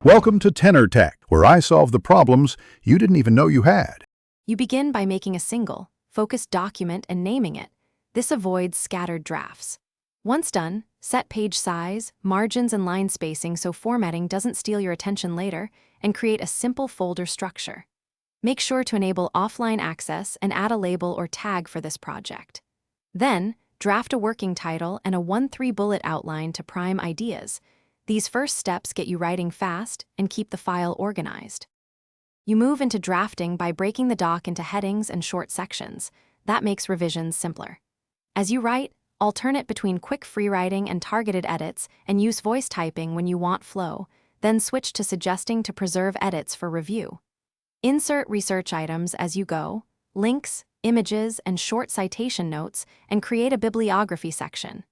Welcome to Tenor Tech, where I solve the problems you didn't even know you had. You begin by making a single, focused document and naming it. This avoids scattered drafts. Once done, set page size, margins, and line spacing so formatting doesn't steal your attention later, and create a simple folder structure. Make sure to enable offline access and add a label or tag for this project. Then, draft a working title and a 1-3 bullet outline to prime ideas. These first steps get you writing fast and keep the file organized. You move into drafting by breaking the doc into headings and short sections. That makes revisions simpler. As you write, alternate between quick free-writing and targeted edits and use voice typing when you want flow, then switch to suggesting to preserve edits for review. Insert research items as you go, links, images, and short citation notes, and create a bibliography section.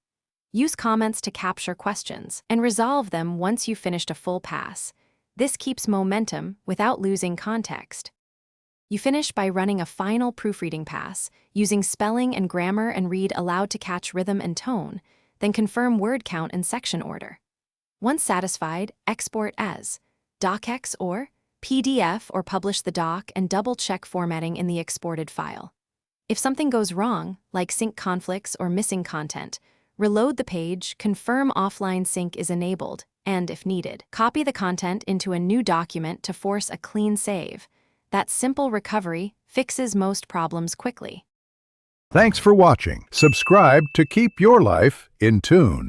Use comments to capture questions and resolve them once you've finished a full pass. This keeps momentum without losing context. You finish by running a final proofreading pass, using spelling and grammar and read aloud to catch rhythm and tone, then confirm word count and section order. Once satisfied, export as docx or PDF or publish the doc and double-check formatting in the exported file. If something goes wrong, like sync conflicts or missing content, reload the page, confirm offline sync is enabled, and, if needed, copy the content into a new document to force a clean save. That simple recovery fixes most problems quickly. Thanks for watching. Subscribe to keep your life in tune.